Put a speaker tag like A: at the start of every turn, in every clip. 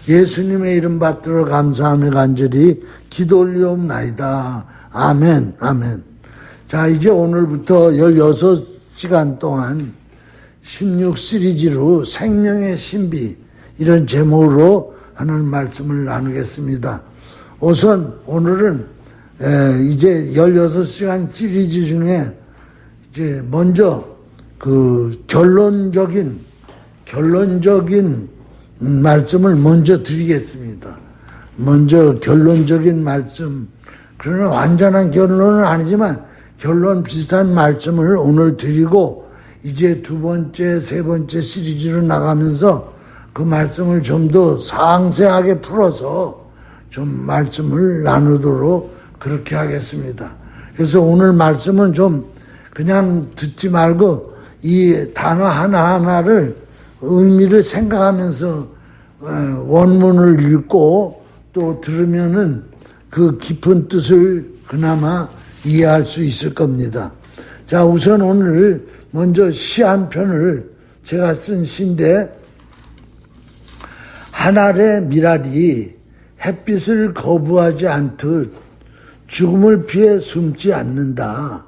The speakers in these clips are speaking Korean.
A: 예수님의 이름 받들어 감사하며 간절히 기도 올리옵나이다. 아멘, 아멘. 자, 이제 오늘부터 16시간 동안 16 시리즈로 생명의 신비, 이런 제목으로 하는 말씀을 나누겠습니다. 우선 오늘은 이제 16시간 시리즈 중에 이제 먼저 그 결론적인 말씀을 먼저 드리겠습니다. 먼저 결론적인 말씀, 그러나 완전한 결론은 아니지만 결론 비슷한 말씀을 오늘 드리고, 이제 두 번째, 세 번째 시리즈로 나가면서 그 말씀을 좀 더 상세하게 풀어서 좀 말씀을 나누도록 그렇게 하겠습니다. 그래서 오늘 말씀은 좀 그냥 듣지 말고 이 단어 하나하나를 의미를 생각하면서 원문을 읽고 또 들으면은 그 깊은 뜻을 그나마 이해할 수 있을 겁니다. 자, 우선 오늘 먼저 시 한 편을 제가 쓴 시인데, 하늘의 미랄이 햇빛을 거부하지 않듯 죽음을 피해 숨지 않는다.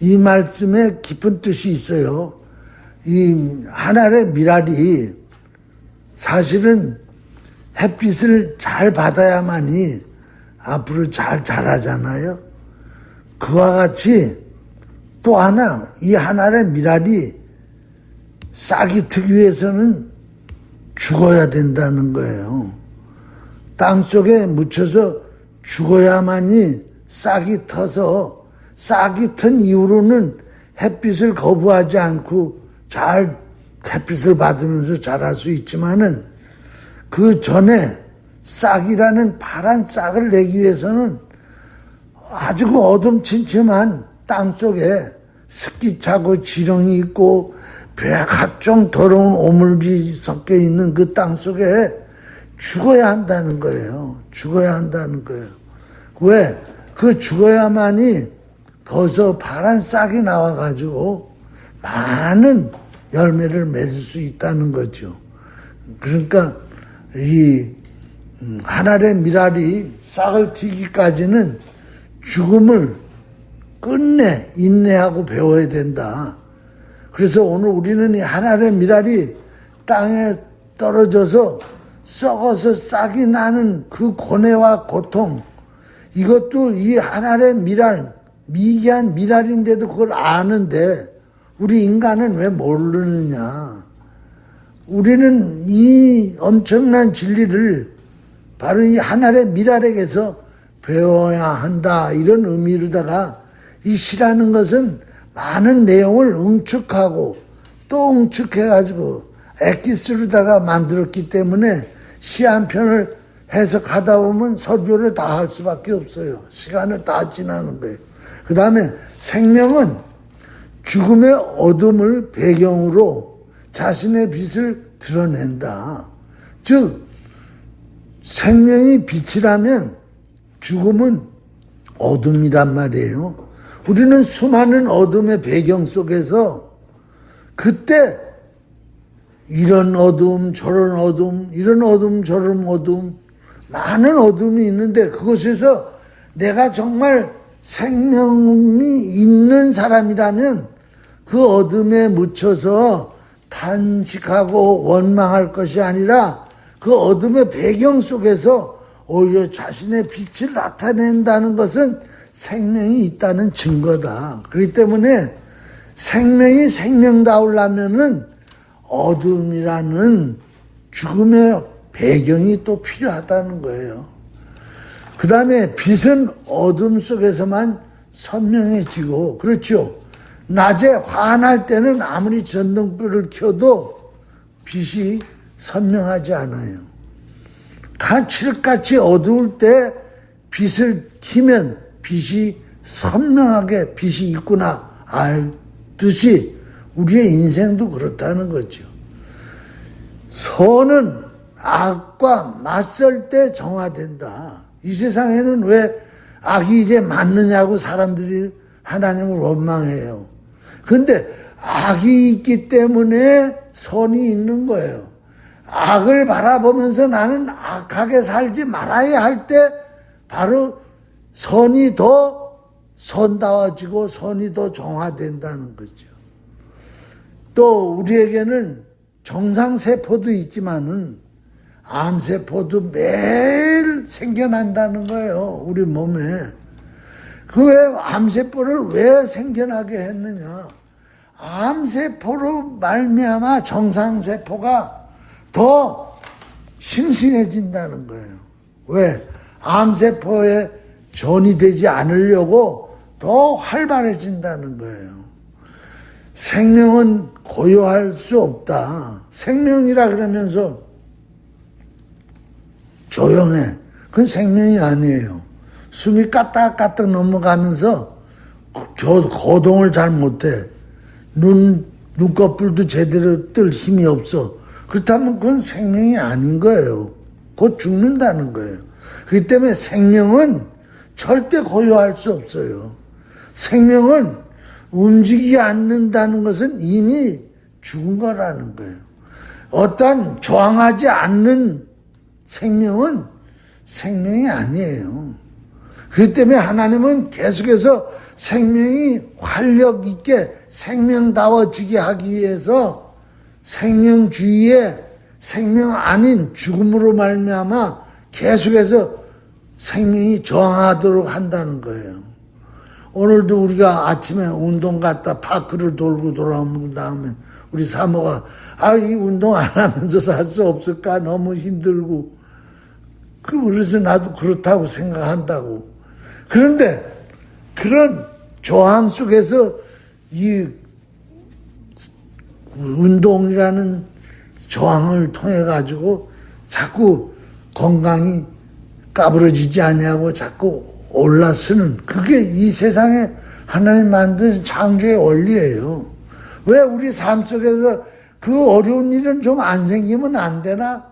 A: 이 말씀에 깊은 뜻이 있어요. 이 하늘의 미랄이 사실은 햇빛을 잘 받아야만이 앞으로 잘 자라잖아요. 그와 같이 또 하나, 이 하늘의 미랄이 싹이 트기 위해서는 죽어야 된다는 거예요. 땅 속에 묻혀서 죽어야만이 싹이 터서, 싹이 튼 이후로는 햇빛을 거부하지 않고 잘 햇빛을 받으면서 자랄 수 있지만은, 그 전에 싹이라는 파란 싹을 내기 위해서는 아주 어둠침침한 땅 속에 습기 차고 지렁이 있고 각종 더러운 오물이 섞여 있는 그 땅 속에 죽어야 한다는 거예요. 죽어야 한다는 거예요. 왜? 그 죽어야만이 거기서 파란 싹이 나와가지고 많은 열매를 맺을 수 있다는 거죠. 그러니까 이 하늘의 미랄이 싹을 튀기까지는 죽음을 끝내 인내하고 배워야 된다. 그래서 오늘 우리는 이 하늘의 미랄이 땅에 떨어져서 썩어서 싹이 나는 그 고뇌와 고통, 이것도 이 하늘의 미랄, 미개한 미랄인데도 그걸 아는데 우리 인간은 왜 모르느냐. 우리는 이 엄청난 진리를 바로 이 하늘의 미랄에게서 배워야 한다, 이런 의미로다가 이 시라는 것은 많은 내용을 응축하고 또 응축해가지고 엑기스로다가 만들었기 때문에 시 한 편을 해석하다 보면 설교를 다 할 수밖에 없어요. 시간을 다 지나는 거예요. 그 다음에 생명은 죽음의 어둠을 배경으로 자신의 빛을 드러낸다. 즉, 생명이 빛이라면 죽음은 어둠이란 말이에요. 우리는 수많은 어둠의 배경 속에서 그때 이런 어둠, 저런 어둠, 이런 어둠, 저런 어둠, 많은 어둠이 있는데 그곳에서 내가 정말 생명이 있는 사람이라면 그 어둠에 묻혀서 탄식하고 원망할 것이 아니라 그 어둠의 배경 속에서 오히려 자신의 빛을 나타낸다는 것은 생명이 있다는 증거다. 그렇기 때문에 생명이 생명다우려면은 어둠이라는 죽음의 배경이 또 필요하다는 거예요. 그 다음에 빛은 어둠 속에서만 선명해지고, 그렇죠. 낮에 환할 때는 아무리 전등불을 켜도 빛이 선명하지 않아요. 칠흑같이 어두울 때 빛을 켜면 빛이 선명하게 빛이 있구나 알듯이 우리의 인생도 그렇다는 거죠. 선은 악과 맞설 때 정화된다. 이 세상에는 왜 악이 이제 맞느냐고 사람들이 하나님을 원망해요. 그런데 악이 있기 때문에 선이 있는 거예요. 악을 바라보면서 나는 악하게 살지 말아야 할 때 바로 선이 더 선다워지고 선이 더 정화된다는 거죠. 또 우리에게는 정상세포도 있지만은 암세포도 매일 생겨난다는 거예요. 우리 몸에. 그 왜 암세포를 왜 생겨나게 했느냐. 암세포로 말미암아 정상세포가 더 싱싱해진다는 거예요. 왜? 암세포에 전이 되지 않으려고 더 활발해진다는 거예요. 생명은 고요할 수 없다. 생명이라 그러면서 조용해. 그건 생명이 아니에요. 숨이 까딱까딱 넘어가면서 거동을 잘 못해. 눈꺼풀도 제대로 뜰 힘이 없어. 그렇다면 그건 생명이 아닌 거예요. 곧 죽는다는 거예요. 그렇기 때문에 생명은 절대 고요할 수 없어요. 생명은 움직이지 않는다는 것은 이미 죽은 거라는 거예요. 어떤 저항하지 않는 생명은 생명이 아니에요. 그렇기 때문에 하나님은 계속해서 생명이 활력 있게 생명다워지게 하기 위해서 생명주의에 생명 아닌 죽음으로 말미암아 계속해서 생명이 저항하도록 한다는 거예요. 오늘도 우리가 아침에 운동 갔다 파크를 돌고 돌아온 다음에 우리 사모가 이 운동 안 하면서 살 수 없을까? 너무 힘들고. 그래서 나도 그렇다고 생각한다고. 그런데 그런 저항 속에서 이 운동이라는 저항을 통해 가지고 자꾸 건강이 까부러지지 아니하고 자꾸 올라서는 그게 이 세상에 하나님 만든 창조의 원리예요. 왜 우리 삶 속에서 그 어려운 일은 좀 안 생기면 안 되나?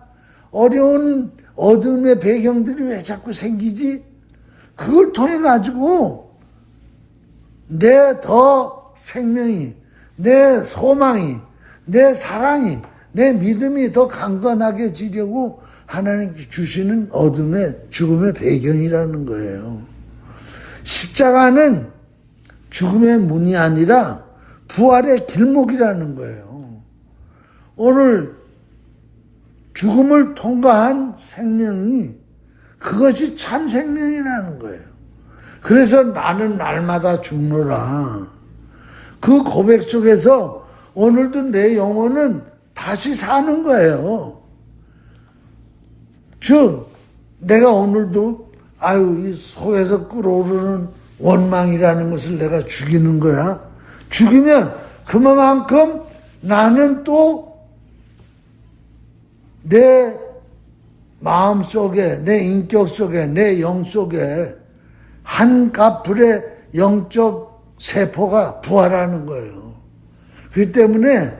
A: 어려운 어둠의 배경들이 왜 자꾸 생기지? 그걸 통해 가지고 내 더 생명이, 내 소망이, 내 사랑이, 내 믿음이 더 강건하게 지려고 하나님께 주시는 어둠의 죽음의 배경이라는 거예요. 십자가는 죽음의 문이 아니라 부활의 길목이라는 거예요. 오늘 죽음을 통과한 생명이 그것이 참 생명이라는 거예요. 그래서 나는 날마다 죽노라. 그 고백 속에서 오늘도 내 영혼은 다시 사는 거예요. 즉 내가 오늘도 이 속에서 끓어오르는 원망이라는 것을 내가 죽이는 거야. 죽이면 그만큼 나는 또 내 마음 속에, 내 인격 속에, 내 영 속에 한가풀의 영적 세포가 부활하는 거예요. 그렇기 때문에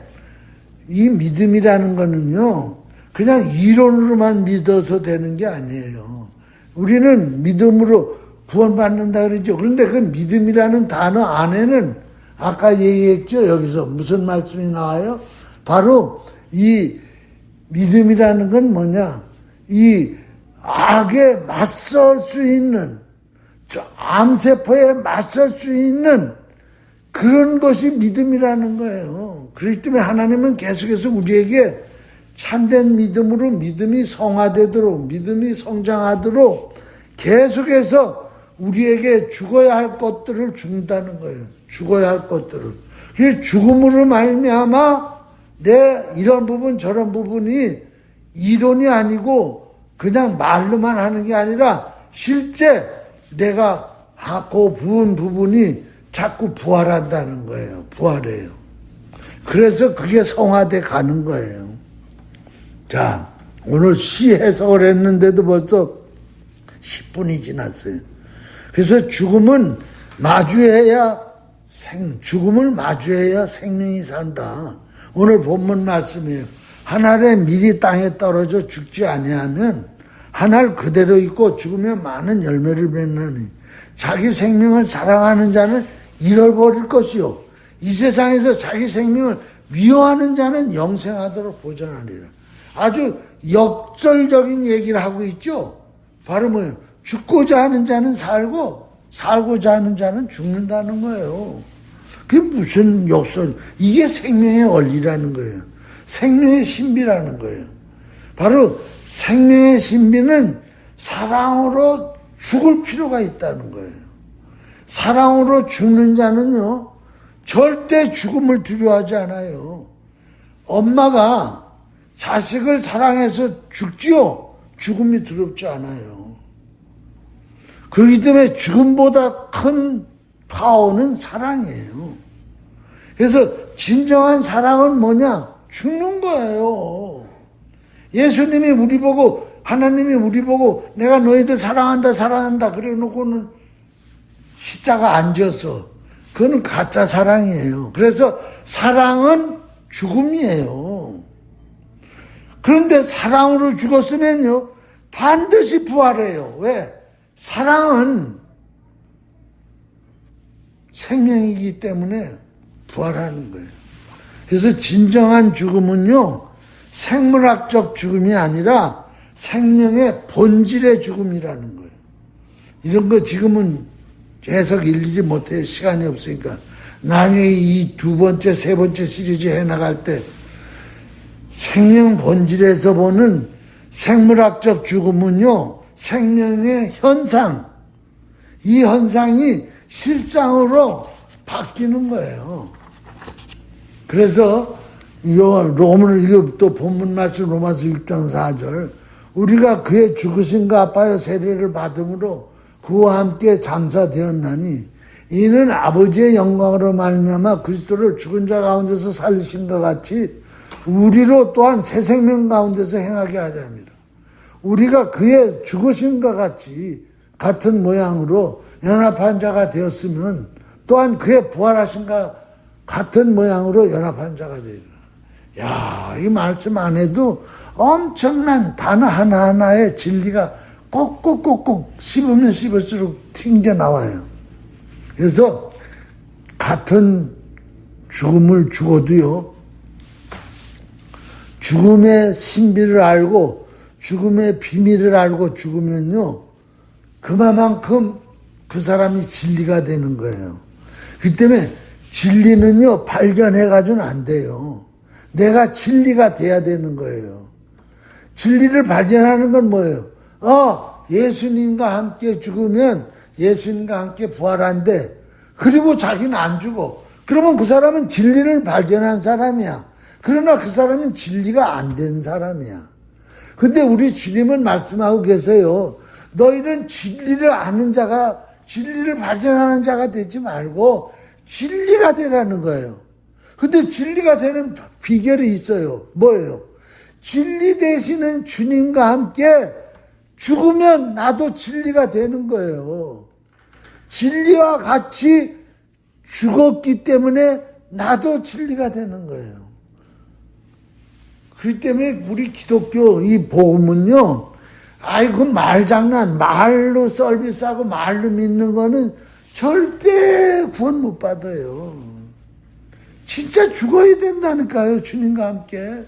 A: 이 믿음이라는 거는요, 그냥 이론으로만 믿어서 되는 게 아니에요. 우리는 믿음으로 구원받는다 그러죠. 그런데 그 믿음이라는 단어 안에는 아까 얘기했죠. 여기서 무슨 말씀이 나와요? 바로 이 믿음이라는 건 뭐냐? 이 악에 맞설 수 있는, 저 암세포에 맞설 수 있는 그런 것이 믿음이라는 거예요. 그렇기 때문에 하나님은 계속해서 우리에게 참된 믿음으로 믿음이 성화되도록, 믿음이 성장하도록 계속해서 우리에게 죽어야 할 것들을 준다는 거예요. 죽어야 할 것들을. 그 죽음으로 말미암아 내 이런 부분 저런 부분이 이론이 아니고 그냥 말로만 하는 게 아니라 실제 내가 하고 부은 부분이 자꾸 부활한다는 거예요. 부활해요. 그래서 그게 성화돼 가는 거예요. 자, 오늘 시 해석을 했는데도 벌써 10분이 지났어요. 그래서 죽음을 마주해야 생명이 산다. 오늘 본문 말씀이에요. 한 알에 밀이 땅에 떨어져 죽지 아니하면 한 알 그대로 있고 죽으면 많은 열매를 맺나니 자기 생명을 사랑하는 자는 잃어버릴 것이요 이 세상에서 자기 생명을 미워하는 자는 영생하도록 보전하리라. 아주 역설적인 얘기를 하고 있죠. 바로 뭐예요? 죽고자 하는 자는 살고 살고자 하는 자는 죽는다는 거예요. 그게 무슨 역설? 이게 생명의 원리라는 거예요. 생명의 신비라는 거예요. 바로 생명의 신비는 사랑으로 죽을 필요가 있다는 거예요. 사랑으로 죽는 자는요, 절대 죽음을 두려워하지 않아요. 엄마가 자식을 사랑해서 죽지요. 죽음이 두렵지 않아요. 그렇기 때문에 죽음보다 큰 파워는 사랑이에요. 그래서 진정한 사랑은 뭐냐? 죽는 거예요. 예수님이 우리 보고, 하나님이 우리 보고 내가 너희들 사랑한다 사랑한다 그래 놓고는 십자가 안 졌어. 그거는 가짜 사랑이에요. 그래서 사랑은 죽음이에요. 그런데 사랑으로 죽었으면요, 반드시 부활해요. 왜? 사랑은 생명이기 때문에 부활하는 거예요. 그래서 진정한 죽음은요, 생물학적 죽음이 아니라 생명의 본질의 죽음이라는 거예요. 이런 거 지금은 해석 일일이 못해요. 시간이 없으니까. 나중에 이 두 번째, 세 번째 시리즈 해나갈 때 생명 본질에서 보는 생물학적 죽음은요, 생명의 현상, 이 현상이 실상으로 바뀌는 거예요. 그래서 이거 또 본문 말씀 로마서 6장 4절, 우리가 그의 죽으심과 아파여 세례를 받음으로 그와 함께 장사되었나니 이는 아버지의 영광으로 말미암아 그리스도를 죽은 자 가운데서 살리신 것 같이 우리로 또한 새 생명 가운데서 행하게 하려 합니다. 우리가 그의 죽으심과 같이 같은 모양으로 연합한 자가 되었으면 또한 그의 부활하심과 같은 모양으로 연합한 자가 되리라. 야, 이 말씀 안에도 엄청난 단어 하나하나의 진리가 꼭꼭꼭꼭 씹으면 씹을수록 튕겨나와요. 그래서 같은 죽음을 죽어도요, 죽음의 신비를 알고 죽음의 비밀을 알고 죽으면요, 그만큼 그 사람이 진리가 되는 거예요. 그 때문에 진리는요, 발견해가지고는 안 돼요. 내가 진리가 돼야 되는 거예요. 진리를 발견하는 건 뭐예요? 예수님과 함께 죽으면 예수님과 함께 부활한대. 그리고 자기는 안 죽어. 그러면 그 사람은 진리를 발견한 사람이야. 그러나 그 사람은 진리가 안 된 사람이야. 근데 우리 주님은 말씀하고 계세요. 너희는 진리를 아는 자가, 진리를 발견하는 자가 되지 말고 진리가 되라는 거예요. 근데 진리가 되는 비결이 있어요. 뭐예요? 진리 되시는 주님과 함께 죽으면 나도 진리가 되는 거예요. 진리와 같이 죽었기 때문에 나도 진리가 되는 거예요. 그렇기 때문에 우리 기독교 이 복음은요, 아이고 말장난, 말로 서비스하고 말로 믿는 거는 절대 구원 못 받아요. 진짜 죽어야 된다니까요, 주님과 함께.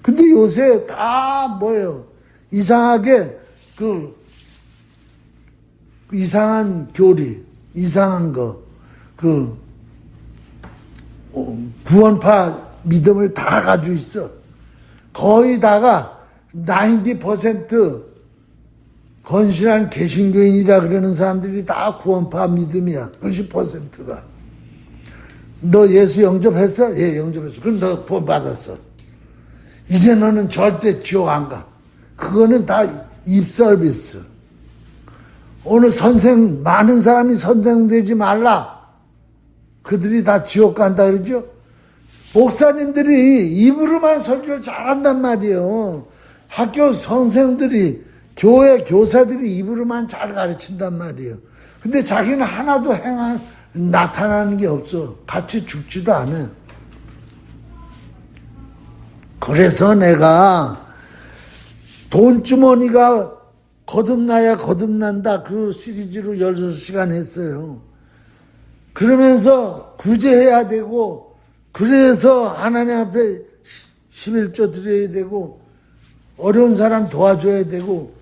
A: 근데 요새 다 뭐예요? 이상하게 이상한 교리, 이상한 거, 구원파 믿음을 다 가지고 있어. 거의 다가 90% 건실한 개신교인이라 그러는 사람들이 다 구원파 믿음이야. 90%가. 너 예수 영접했어? 예, 영접했어. 그럼 너 구원 받았어. 이제 너는 절대 지옥 안 가. 그거는 다 입서비스. 오늘 많은 사람이 선생 되지 말라. 그들이 다 지옥 간다 그러죠? 목사님들이 입으로만 설교를 잘한단 말이에요. 학교 선생들이, 교회 교사들이 입으로만 잘 가르친단 말이에요. 근데 자기는 하나도 나타나는 게 없어. 같이 죽지도 않아. 그래서 내가 돈주머니가 거듭나야 거듭난다 그 시리즈로 16시간 했어요. 그러면서 구제해야 되고, 그래서 하나님 앞에 11조 드려야 되고 어려운 사람 도와줘야 되고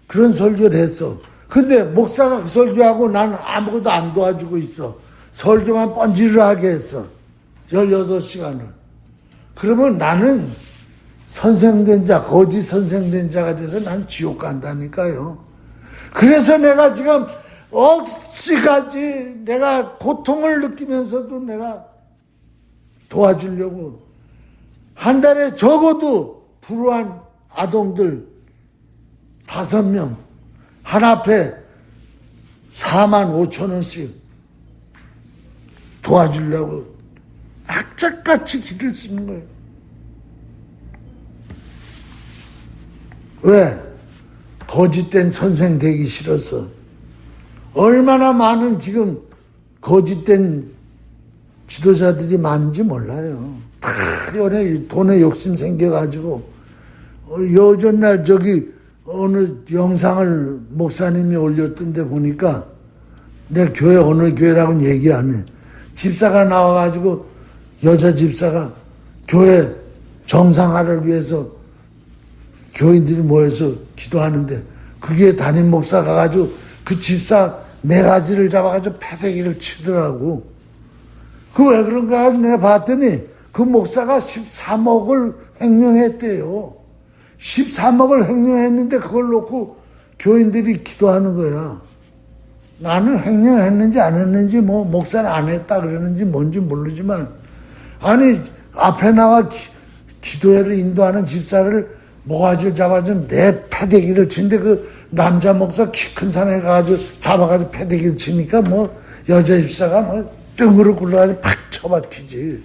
A: 그런 설교를 했어. 근데 목사가 그 설교하고 나는 아무것도 안 도와주고 있어. 설교만 뻔지르하게 했어. 16시간을. 그러면 나는 선생된 자, 거짓 선생된 자가 돼서 난 지옥 간다니까요. 그래서 내가 지금 억지까지 내가 고통을 느끼면서도 내가 도와주려고 한 달에 적어도 불우한 아동들 5명 한 앞에 45,000원씩 도와주려고 악착같이 기를 쓰는 거예요. 왜? 거짓된 선생 되기 싫어서. 얼마나 많은 지금 거짓된 지도자들이 많은지 몰라요. 다 돈에 욕심 생겨가지고 여전날 저기 어느 영상을 목사님이 올렸던데 보니까 내 교회 어느 교회라고는 얘기 안 해. 집사가 나와가지고 여자 집사가 교회 정상화를 위해서 교인들이 모여서 기도하는데 그게 담임 목사가 가지고 그 집사 4가지를 잡아가지고 패대기를 치더라고. 그 왜 그런가 하고 내가 봤더니 그 목사가 13억을 횡령했대요. 13억을 횡령했는데 그걸 놓고 교인들이 기도하는 거야. 나는 횡령했는지 안 했는지 뭐 목사는 안 했다 그러는지 뭔지 모르지만 아니 앞에 나와 기도회를 인도하는 집사를 모가지를 잡아준 내 패대기를 치는데 그 남자 목사 키 큰 산에 가가지고 잡아가지고 패대기를 치니까 뭐 여자 집사가 뭐 뜬구를 굴러가지고 팍 쳐박히지.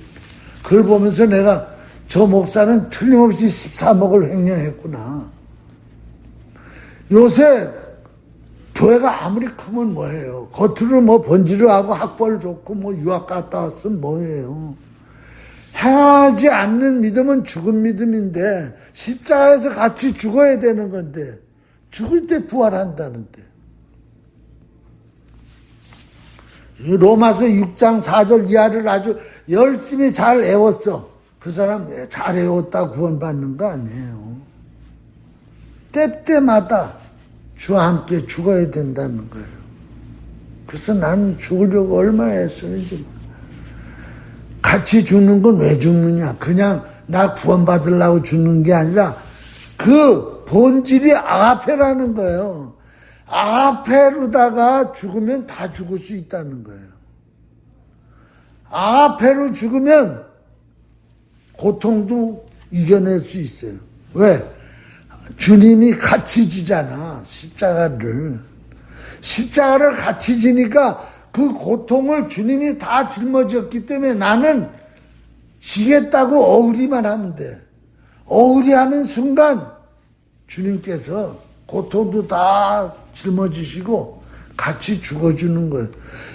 A: 그걸 보면서 내가 저 목사는 틀림없이 13억을 횡령했구나. 요새 교회가 아무리 크면 뭐예요. 겉으로 뭐 번지를 하고 학벌 좋고 뭐 유학 갔다 왔으면 뭐예요. 행하지 않는 믿음은 죽은 믿음인데 십자가에서 같이 죽어야 되는 건데 죽을 때 부활한다는데. 로마서 6장 4절 이하를 아주 열심히 잘 애웠어. 그 사람 잘 애웠다 구원받는 거 아니에요. 때때마다 주와 함께 죽어야 된다는 거예요. 그래서 나는 죽으려고 얼마나 애쓰는지. 같이 죽는 건 왜 죽느냐. 그냥 나 구원받으려고 죽는 게 아니라 그 본질이 아가페라는 거예요. 아가페로다가 죽으면 다 죽을 수 있다는 거예요. 아가페로 죽으면 고통도 이겨낼 수 있어요. 왜? 주님이 같이 지잖아. 십자가를 같이 지니까 그 고통을 주님이 다 짊어졌기 때문에 나는 지겠다고 억울히만 하면 돼. 억울히하는 순간 주님께서 고통도 다 짊어지시고 같이 죽어주는 거예요.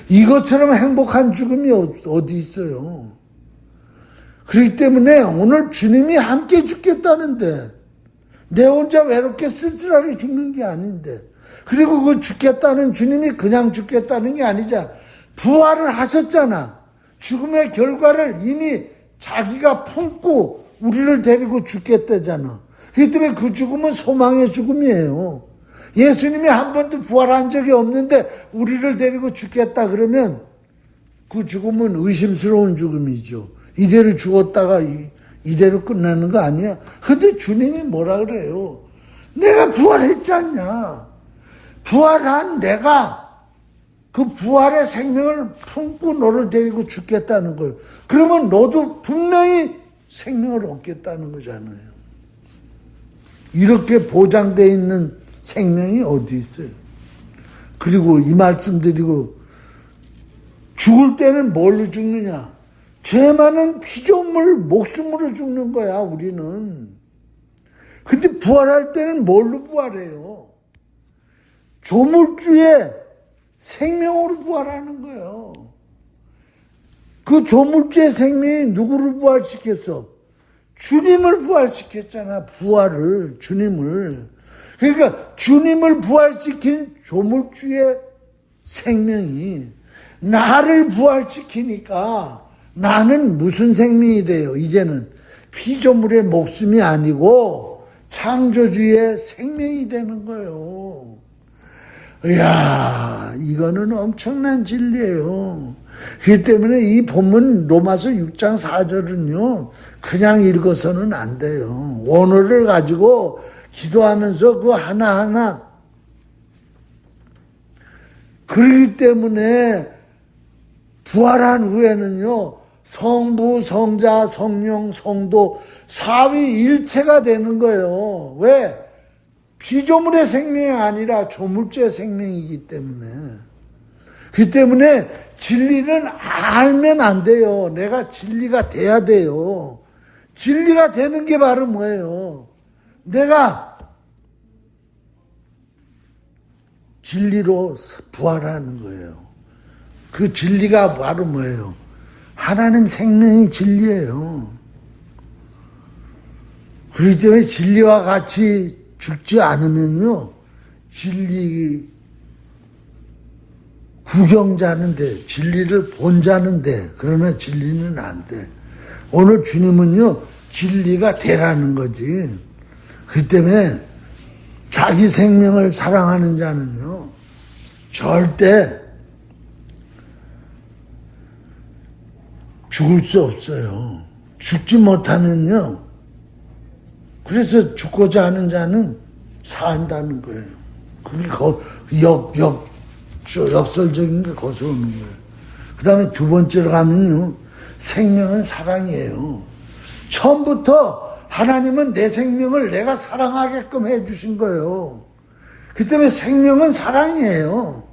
A: 이것처럼 행복한 죽음이 어디 있어요. 그렇기 때문에 오늘 주님이 함께 죽겠다는데 내 혼자 외롭게 쓸쓸하게 죽는 게 아닌데, 그리고 그 죽겠다는 주님이 그냥 죽겠다는 게 아니잖아. 부활을 하셨잖아. 죽음의 결과를 이미 자기가 품고 우리를 데리고 죽겠다잖아. 그렇기 때문에 그 죽음은 소망의 죽음이에요. 예수님이 한 번도 부활한 적이 없는데 우리를 데리고 죽겠다 그러면 그 죽음은 의심스러운 죽음이죠. 이대로 죽었다가 이대로 끝나는 거 아니야. 근데 주님이 뭐라 그래요? 내가 부활했지 않냐. 부활한 내가 그 부활의 생명을 품고 너를 데리고 죽겠다는 거예요. 그러면 너도 분명히 생명을 얻겠다는 거잖아요. 이렇게 보장되어 있는 생명이 어디 있어요? 그리고 이 말씀 드리고, 죽을 때는 뭘로 죽느냐? 죄 많은 피조물 목숨으로 죽는 거야, 우리는. 근데 부활할 때는 뭘로 부활해요? 조물주의 생명으로 부활하는 거예요. 그 조물주의 생명이 누구를 부활시켰어? 주님을 부활시켰잖아. 부활을, 주님을. 그러니까 주님을 부활시킨 조물주의 생명이 나를 부활시키니까 나는 무슨 생명이 돼요? 이제는 피조물의 목숨이 아니고 창조주의 생명이 되는 거예요. 이야, 이거는 엄청난 진리예요. 그렇기 때문에 이 본문 로마서 6장 4절은요, 그냥 읽어서는 안 돼요. 원어를 가지고 기도하면서 그 하나하나. 그렇기 때문에 부활한 후에는요, 성부, 성자, 성령, 성도, 삼위일체가 되는 거예요. 왜? 피조물의 생명이 아니라 조물주의 생명이기 때문에. 그렇기 때문에 진리는 알면 안 돼요. 내가 진리가 돼야 돼요. 진리가 되는 게 바로 뭐예요? 내가 진리로 부활하는 거예요. 그 진리가 바로 뭐예요? 하나님 생명이 진리예요. 그렇기 때문에 진리와 같이 죽지 않으면요, 진리 구경자는 돼, 진리를 본 자는 돼. 그러나 진리는 안 돼. 오늘 주님은요, 진리가 되라는 거지. 그 때문에 자기 생명을 사랑하는 자는요, 절대 죽을 수 없어요. 죽지 못하면요, 그래서 죽고자 하는 자는 산다는 거예요. 그게 역설적인 게 거기서 오는 거예요. 그 다음에 두 번째로 가면요, 생명은 사랑이에요. 처음부터 하나님은 내 생명을 내가 사랑하게끔 해주신 거예요. 그 때문에 생명은 사랑이에요.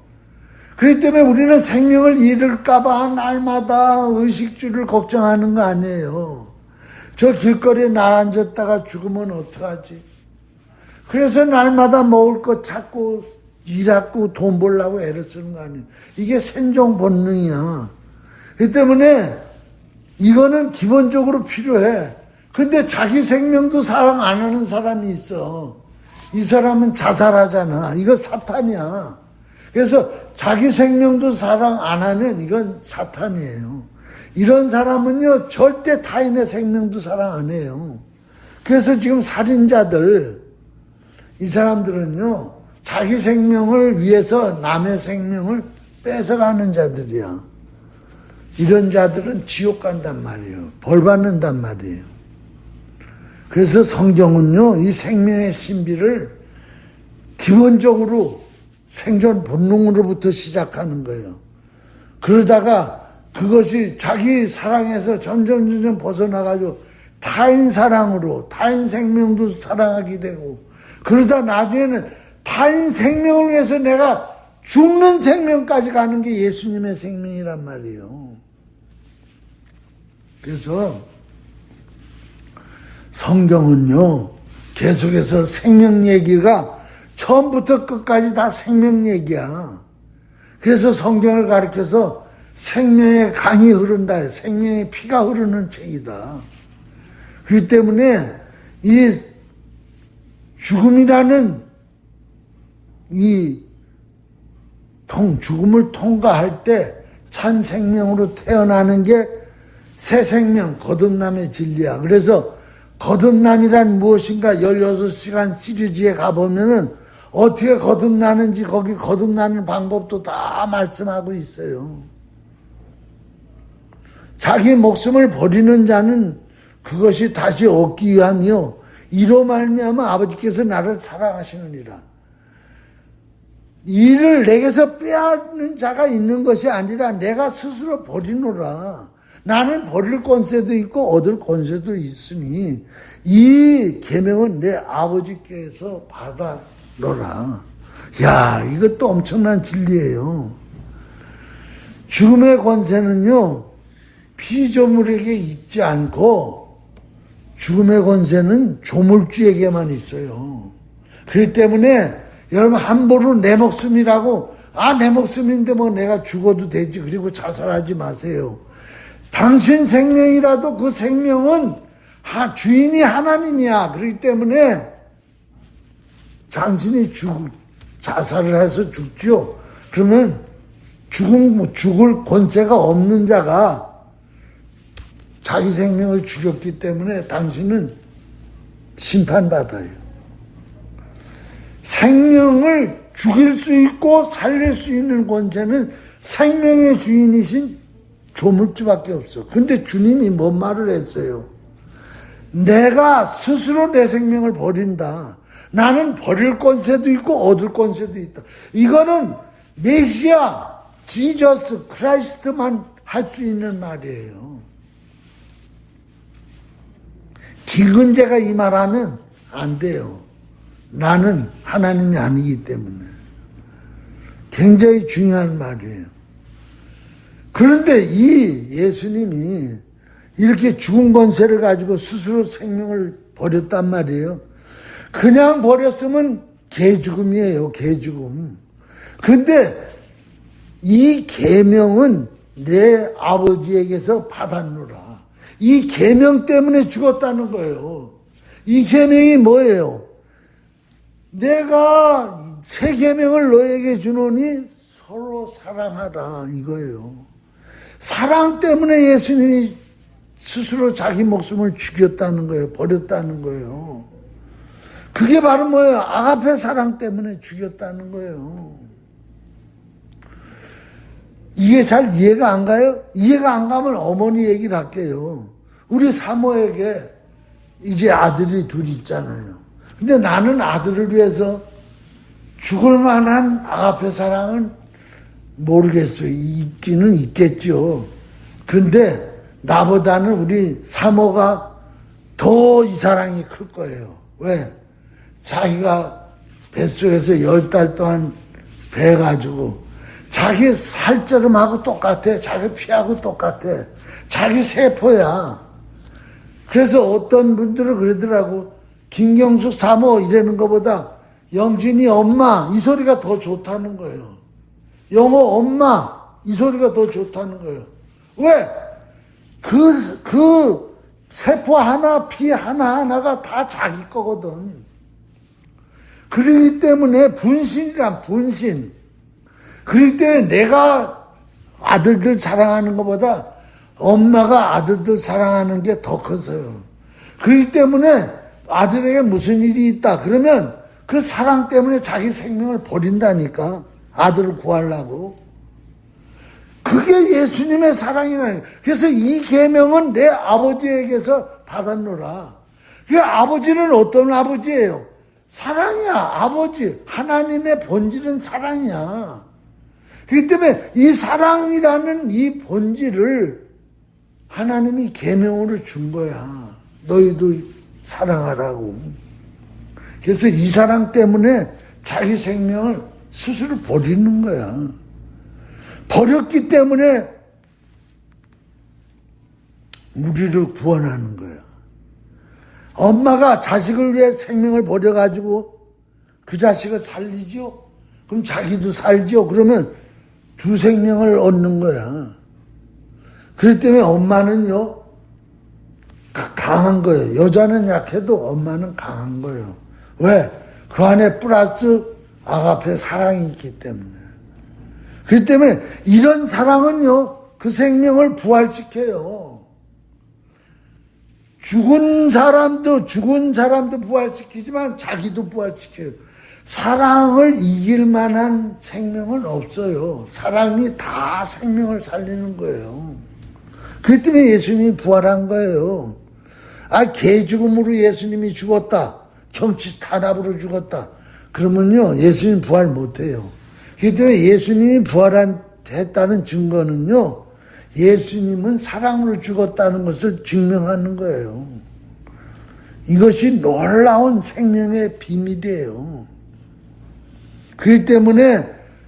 A: 그렇기 때문에 우리는 생명을 잃을까봐 날마다 의식주를 걱정하는 거 아니에요. 저 길거리에 나 앉았다가 죽으면 어떡하지? 그래서 날마다 먹을 것 찾고 일하고 돈 벌려고 애를 쓰는 거 아니에요. 이게 생존 본능이야. 그렇기 때문에 이거는 기본적으로 필요해. 근데 자기 생명도 사랑 안 하는 사람이 있어. 이 사람은 자살하잖아. 이거 사탄이야. 그래서 자기 생명도 사랑 안 하면 이건 사탄이에요. 이런 사람은요, 절대 타인의 생명도 사랑 안 해요. 그래서 지금 살인자들, 이 사람들은요, 자기 생명을 위해서 남의 생명을 뺏어가는 자들이야. 이런 자들은 지옥 간단 말이에요. 벌 받는단 말이에요. 그래서 성경은요, 이 생명의 신비를 기본적으로 생존 본능으로부터 시작하는 거예요. 그러다가 그것이 자기 사랑에서 점점 벗어나가지고 타인 사랑으로, 타인 생명도 사랑하게 되고, 그러다 나중에는 타인 생명을 위해서 내가 죽는 생명까지 가는 게 예수님의 생명이란 말이에요. 그래서 성경은요, 계속해서 생명 얘기가 처음부터 끝까지 다 생명 얘기야. 그래서 성경을 가리켜서 생명의 강이 흐른다, 생명의 피가 흐르는 책이다. 그렇기 때문에 이 죽음이라는 이 죽음을 통과할 때 참 생명으로 태어나는 게 새 생명, 거듭남의 진리야. 그래서 거듭남이란 무엇인가 16시간 시리즈에 가보면은 어떻게 거듭나는지 거기 거듭나는 방법도 다 말씀하고 있어요. 자기 목숨을 버리는 자는 그것이 다시 얻기 위함이요, 이로 말미암아 아버지께서 나를 사랑하시느니라. 이를 내게서 빼앗는 자가 있는 것이 아니라 내가 스스로 버리노라. 나는 버릴 권세도 있고 얻을 권세도 있으니 이 계명은 내 아버지께서 받아노라. 야, 이것도 엄청난 진리예요. 죽음의 권세는요, 피조물에게 있지 않고 죽음의 권세는 조물주에게만 있어요. 그렇기 때문에 여러분 함부로 내 목숨이라고, 내 목숨인데 뭐 내가 죽어도 되지, 그리고 자살하지 마세요. 당신 생명이라도 그 생명은 주인이 하나님이야. 그렇기 때문에 당신이 자살을 해서 죽죠. 그러면 죽을 권세가 없는 자가 자기 생명을 죽였기 때문에 당신은 심판받아요. 생명을 죽일 수 있고 살릴 수 있는 권세는 생명의 주인이신 조물주밖에 없어. 근데 주님이 뭔 말을 했어요? 내가 스스로 내 생명을 버린다. 나는 버릴 권세도 있고 얻을 권세도 있다. 이거는 메시아, 지저스, 크라이스트만 할 수 있는 말이에요. 기근제가 이 말하면 안 돼요. 나는 하나님이 아니기 때문에. 굉장히 중요한 말이에요. 그런데 이 예수님이 이렇게 죽은 권세를 가지고 스스로 생명을 버렸단 말이에요. 그냥 버렸으면 개죽음이에요. 개죽음. 근데 이 계명은 내 아버지에게서 받았노라. 이 계명 때문에 죽었다는 거예요. 이 계명이 뭐예요? 내가 새 계명을 너에게 주노니 서로 사랑하라 이거예요. 사랑 때문에 예수님이 스스로 자기 목숨을 죽였다는 거예요. 버렸다는 거예요. 그게 바로 뭐예요? 아가페 사랑 때문에 죽였다는 거예요. 이게 잘 이해가 안 가요? 이해가 안 가면 어머니 얘기를 할게요. 우리 사모에게 이제 아들이 둘 있잖아요. 근데 나는 아들을 위해서 죽을 만한 아가페 사랑은 모르겠어요. 있기는 있겠죠. 근데 나보다는 우리 사모가 더 이 사랑이 클 거예요. 왜? 자기가 뱃속에서 10달 동안 배가지고 자기 살처럼하고 똑같아. 자기 피하고 똑같아. 자기 세포야. 그래서 어떤 분들은 그러더라고. 김경숙 사모 이러는 것보다 영진이 엄마 이 소리가 더 좋다는 거예요. 영호 엄마 이 소리가 더 좋다는 거예요. 왜? 그 세포 하나, 피 하나하나가 다 자기 거거든. 그렇기 때문에 분신이란 분신. 그렇기 때문에 내가 아들들 사랑하는 것보다 엄마가 아들들 사랑하는 게 더 커서요. 그렇기 때문에 아들에게 무슨 일이 있다 그러면 그 사랑 때문에 자기 생명을 버린다니까. 아들을 구하려고. 그게 예수님의 사랑이라는. 그래서 이 계명은 내 아버지에게서 받았노라. 그 아버지는 어떤 아버지예요? 사랑이야. 아버지. 하나님의 본질은 사랑이야. 그렇기 때문에 이 사랑이라는 이 본질을 하나님이 계명으로 준 거야. 너희도 사랑하라고. 그래서 이 사랑 때문에 자기 생명을 스스로 버리는 거야. 버렸기 때문에 우리를 구원하는 거야. 엄마가 자식을 위해 생명을 버려가지고 그 자식을 살리죠? 그럼 자기도 살죠? 그러면 두 생명을 얻는 거야. 그렇기 때문에 엄마는요, 강한 거예요. 여자는 약해도 엄마는 강한 거예요. 왜? 그 안에 플러스 아가페 사랑이 있기 때문에. 그렇기 때문에 이런 사랑은요, 그 생명을 부활시켜요. 죽은 사람도 부활시키지만 자기도 부활시켜요. 사랑을 이길 만한 생명은 없어요. 사랑이 다 생명을 살리는 거예요. 그렇기 때문에 예수님이 부활한 거예요. 개죽음으로 예수님이 죽었다. 정치 탄압으로 죽었다. 그러면요, 예수님 부활 못해요. 그렇기 때문에 예수님이 부활했다는 증거는요, 예수님은 사랑으로 죽었다는 것을 증명하는 거예요. 이것이 놀라운 생명의 비밀이에요. 그렇기 때문에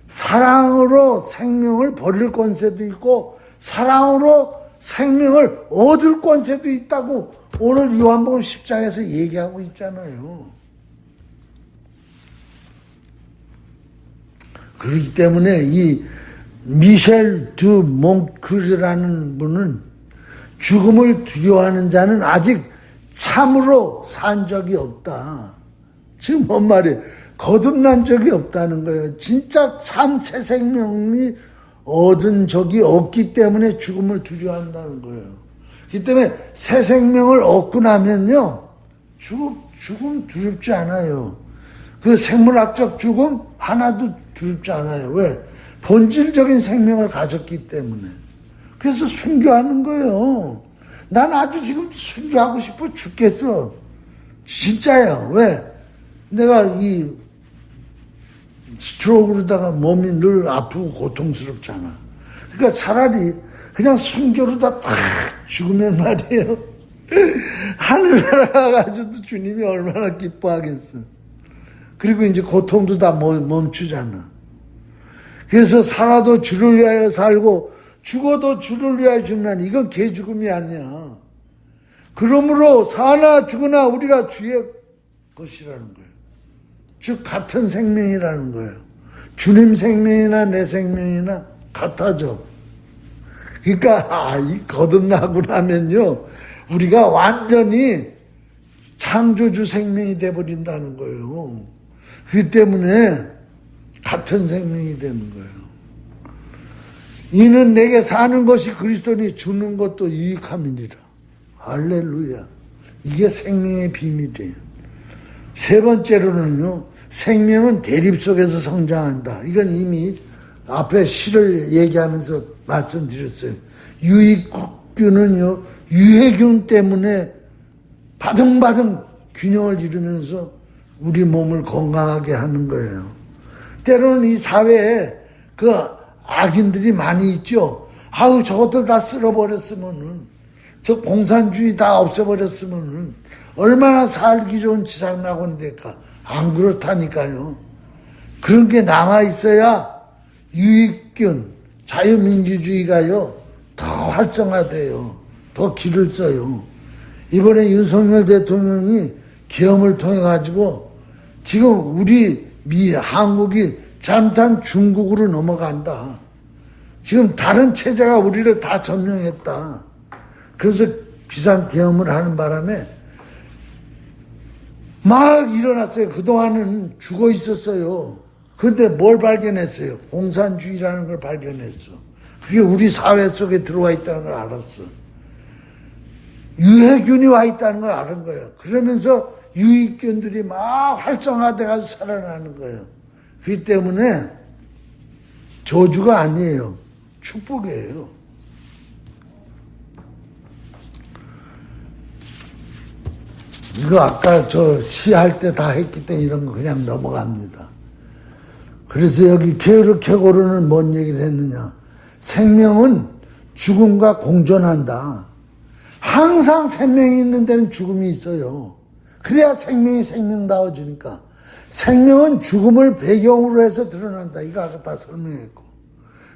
A: 사랑으로 생명을 버릴 권세도 있고 사랑으로 생명을 얻을 권세도 있다고 오늘 요한복음 10장에서 얘기하고 있잖아요. 그렇기 때문에 이 미셸 두 몽크르라는 분은 죽음을 두려워하는 자는 아직 참으로 산 적이 없다. 지금 뭔 말이에요? 거듭난 적이 없다는 거예요. 진짜 참 새 생명이 얻은 적이 없기 때문에 죽음을 두려워한다는 거예요. 그 때문에 새 생명을 얻고 나면요, 죽음 두렵지 않아요. 그 생물학적 죽음 하나도 두렵지 않아요. 왜? 본질적인 생명을 가졌기 때문에. 그래서 순교하는 거예요. 난 아주 지금 순교하고 싶어 죽겠어. 진짜예요. 왜? 내가 이 스트로크로다가 몸이 늘 아프고 고통스럽잖아. 그러니까 차라리 그냥 순교로다 탁 죽으면 말이에요. 하늘나라 가지고도 주님이 얼마나 기뻐하겠어. 그리고 이제 고통도 다 멈추잖아. 그래서 살아도 주를 위하여 살고 죽어도 주를 위하여 죽는 이건 개죽음이 아니야. 그러므로 사나 죽으나 우리가 주의 것이라는 거예요. 즉 같은 생명이라는 거예요. 주님 생명이나 내 생명이나 같아져. 그러니까 이 거듭나고 나면요, 우리가 완전히 창조주 생명이 돼버린다는 거예요. 그렇기 때문에 같은 생명이 되는 거예요. 이는 내게 사는 것이 그리스도니 죽는 것도 유익함이니라. 할렐루야. 이게 생명의 비밀이에요. 세 번째로는요, 생명은 대립 속에서 성장한다. 이건 이미 앞에 시를 얘기하면서 말씀드렸어요. 유익균은요, 유해균 때문에 바등바등 균형을 이루면서 우리 몸을 건강하게 하는 거예요. 때로는 이 사회에 그 악인들이 많이 있죠. 아우, 저것들 다 쓸어버렸으면은, 저 공산주의 다 없애버렸으면은, 얼마나 살기 좋은 지상낙원이 될까? 안 그렇다니까요. 그런 게 남아있어야 유익균, 자유민주주의가요, 더 활성화돼요. 더 길을 써요. 이번에 윤석열 대통령이 계엄을 통해가지고, 지금 우리 한국이 잘못한 중국으로 넘어간다. 지금 다른 체제가 우리를 다 점령했다. 그래서 비상계엄을 하는 바람에 막 일어났어요. 그동안은 죽어 있었어요. 그런데 뭘 발견했어요? 공산주의라는 걸 발견했어. 그게 우리 사회 속에 들어와 있다는 걸 알았어. 유해균이 와 있다는 걸 아는 거예요. 그러면서 유익균들이 막 활성화돼가지고 살아나는 거예요. 그렇기 때문에 저주가 아니에요. 축복이에요. 이거 아까 저 시할 때 다 했기 때문에 이런 거 그냥 넘어갑니다. 그래서 여기 게으르케고르는 뭔 얘기를 했느냐. 생명은 죽음과 공존한다. 항상 생명이 있는 데는 죽음이 있어요. 그래야 생명이 생명다워지니까. 생명은 죽음을 배경으로 해서 드러난다. 이거 아까 다 설명했고.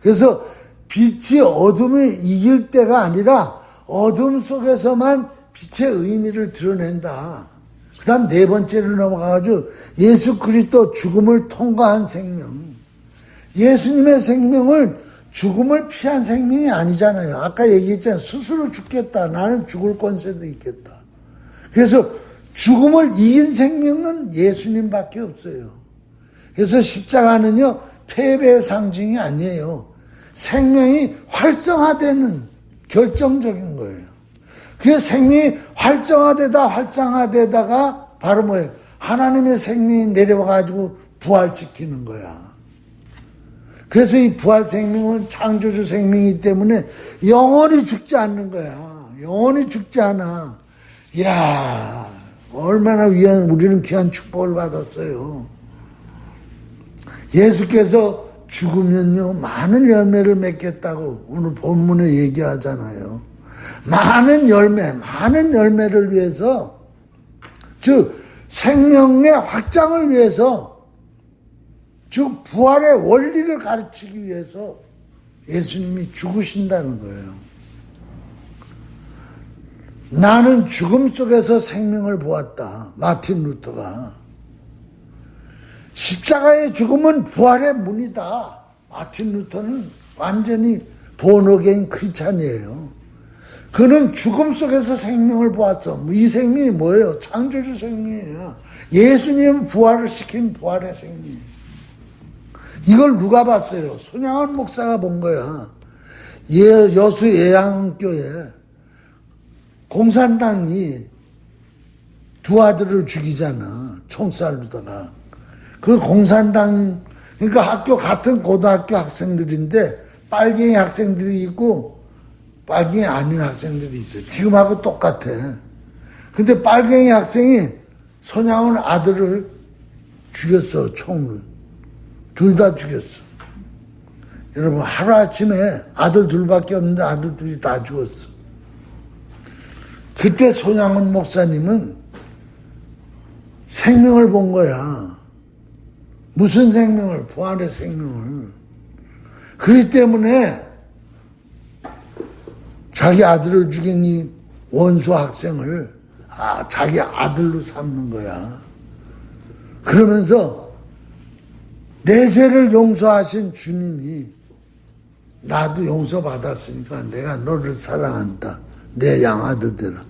A: 그래서 빛이 어둠을 이길 때가 아니라 어둠 속에서만 빛의 의미를 드러낸다. 그 다음 네 번째로 넘어가가지고 예수 그리스도 죽음을 통과한 생명. 예수님의 생명을 죽음을 피한 생명이 아니잖아요. 아까 얘기했잖아요. 스스로 죽겠다. 나는 죽을 권세도 있겠다. 그래서 죽음을 이긴 생명은 예수님밖에 없어요. 그래서 십자가는요, 패배의 상징이 아니에요. 생명이 활성화되는 결정적인 거예요. 그 생명이 활성화되다가 바로 뭐예요? 하나님의 생명이 내려와가지고 부활시키는 거야. 그래서 이 부활 생명은 창조주 생명이기 때문에 영원히 죽지 않는 거야. 영원히 죽지 않아. 이야, 얼마나 우리는 귀한 축복을 받았어요. 예수께서 죽으면요, 많은 열매를 맺겠다고 오늘 본문에 얘기하잖아요. 많은 열매를 위해서, 즉, 생명의 확장을 위해서, 즉, 부활의 원리를 가르치기 위해서 예수님이 죽으신다는 거예요. 나는 죽음 속에서 생명을 보았다. 마틴 루터가. 십자가의 죽음은 부활의 문이다. 마틴 루터는 완전히 본어게인 크리스찬이에요. 그는 죽음 속에서 생명을 보았어. 이 생명이 뭐예요? 창조주 생명이에요. 예수님은 부활을 시킨 부활의 생명이에요. 이걸 누가 봤어요? 손양원 목사가 본 거야. 여수 예양교회 공산당이 두 아들을 죽이잖아. 총 쏴르다가. 그 공산당, 그러니까 학교 같은 고등학교 학생들인데 빨갱이 학생들이 있고 빨갱이 아닌 학생들이 있어요. 지금하고 똑같아. 근데 빨갱이 학생이 손양원 아들을 죽였어. 총으로. 둘 다 죽였어. 여러분, 하루아침에 아들 둘밖에 없는데 아들 둘이 다 죽었어. 그때 손양원 목사님은 생명을 본 거야. 무슨 생명을? 부활의 생명을. 그렇기 때문에 자기 아들을 죽인 이 원수 학생을 자기 아들로 삼는 거야. 그러면서 내 죄를 용서하신 주님이 나도 용서받았으니까 내가 너를 사랑한다. 내 양아들 되라.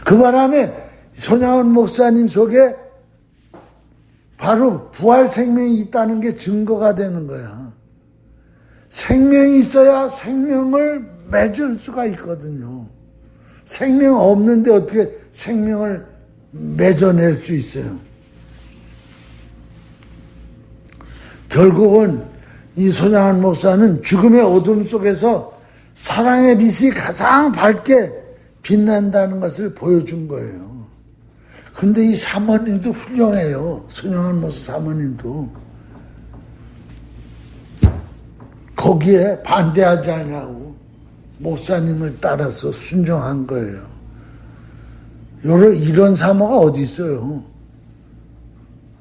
A: 그 바람에 손양원 목사님 속에 바로 부활 생명이 있다는 게 증거가 되는 거야. 생명이 있어야 생명을 맺을 수가 있거든요. 생명 없는데 어떻게 생명을 맺어낼 수 있어요? 결국은 이 손양원 목사는 죽음의 어둠 속에서 사랑의 빛이 가장 밝게 빛난다는 것을 보여준 거예요. 근데 이 사모님도 훌륭해요. 손양원 목사 사모님도. 거기에 반대하지 않냐고 목사님을 따라서 순종한 거예요. 이런 사모가 어디 있어요?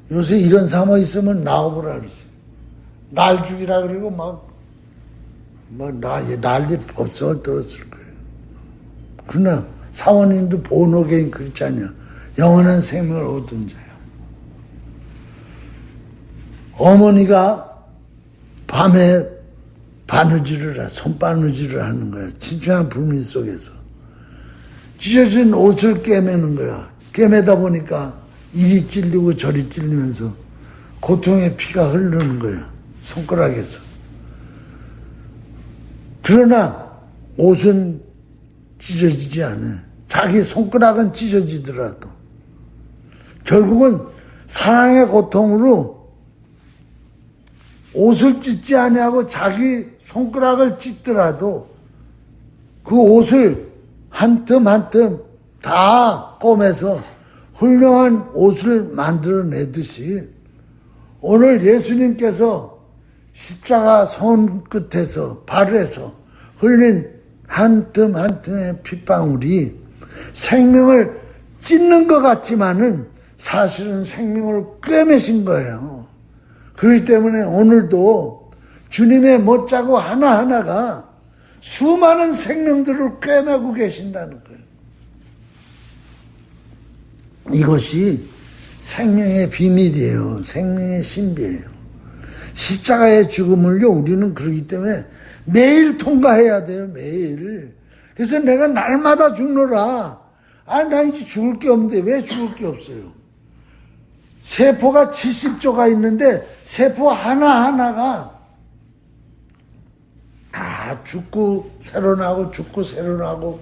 A: 요새 이런 사모 있으면 나오보라 그러지. 날 죽이라 그러고 난리 법석을 들었을 거예요. 그러나 사모님도 본어게인 그렇지 않냐. 영원한 생명을 얻은 자야. 어머니가 밤에 손바느질을 하는 거야. 진중한 불빛 속에서. 찢어진 옷을 꿰매는 거야. 꿰매다 보니까 이리 찔리고 저리 찔리면서 고통의 피가 흐르는 거야. 손가락에서. 그러나 옷은 찢어지지 않아. 자기 손가락은 찢어지더라도 결국은 사랑의 고통으로 옷을 찢지 아니하고 자기 손가락을 찢더라도 그 옷을 한 틈 한 틈 다 꼬매서 훌륭한 옷을 만들어내듯이 오늘 예수님께서 십자가 손끝에서 발에서 흘린 한 틈 한 틈의 핏방울이 생명을 찢는 것 같지만은 사실은 생명을 꿰매신 거예요. 그렇기 때문에 오늘도 주님의 못자국 하나하나가 수많은 생명들을 꿰매고 계신다는 거예요. 이것이 생명의 비밀이에요. 생명의 신비예요. 십자가의 죽음을요, 우리는 그러기 때문에 매일 통과해야 돼요, 매일. 그래서 내가 날마다 죽노라. 나 이제 죽을 게 없는데 왜 죽을 게 없어요? 세포가 70조가 있는데 세포 하나하나가 다 죽고 새로 나고 죽고 새로 나고.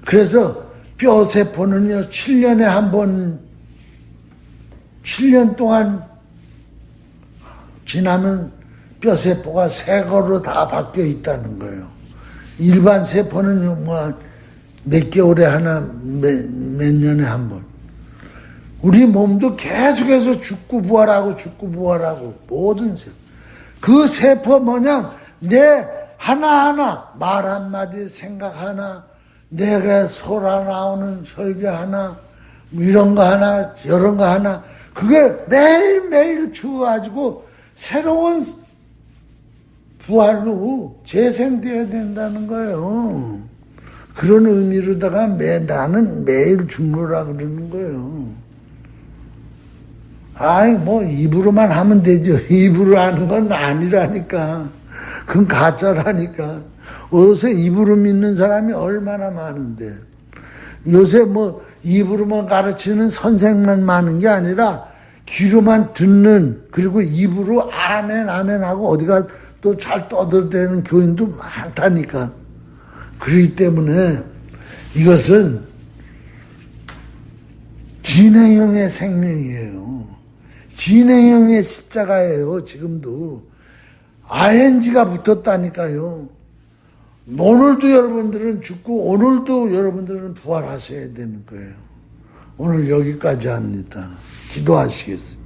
A: 그래서 뼈 세포는요 7년에 한 번 7년 동안 지나면 뼈 세포가 새 거로 다 바뀌어 있다는 거예요. 일반 세포는요 몇 개월에 하나 몇 년에 한 번. 우리 몸도 계속해서 죽고 부활하고 모든 세포. 그 세포 모양 내 하나하나 말 한마디 생각 하나 내가 솟아 나오는 혈기 하나 이런 거 하나 저런 거 하나 그게 매일매일 죽어가지고 새로운 부활로 재생돼야 된다는 거예요. 그런 의미로다가 나는 매일 죽노라 그러는 거예요. 입으로만 하면 되죠. 입으로 하는 건 아니라니까. 그건 가짜라니까. 요새 입으로 믿는 사람이 얼마나 많은데. 요새 입으로만 가르치는 선생만 많은 게 아니라 귀로만 듣는 그리고 입으로 아멘 하고 어디가 또 잘 떠들대는 교인도 많다니까. 그렇기 때문에 이것은 진행형의 생명이에요. 진행형의 십자가예요. 지금도 ING가 붙었다니까요. 오늘도 여러분들은 죽고 오늘도 여러분들은 부활하셔야 되는 거예요. 오늘 여기까지 합니다. 기도하시겠습니다.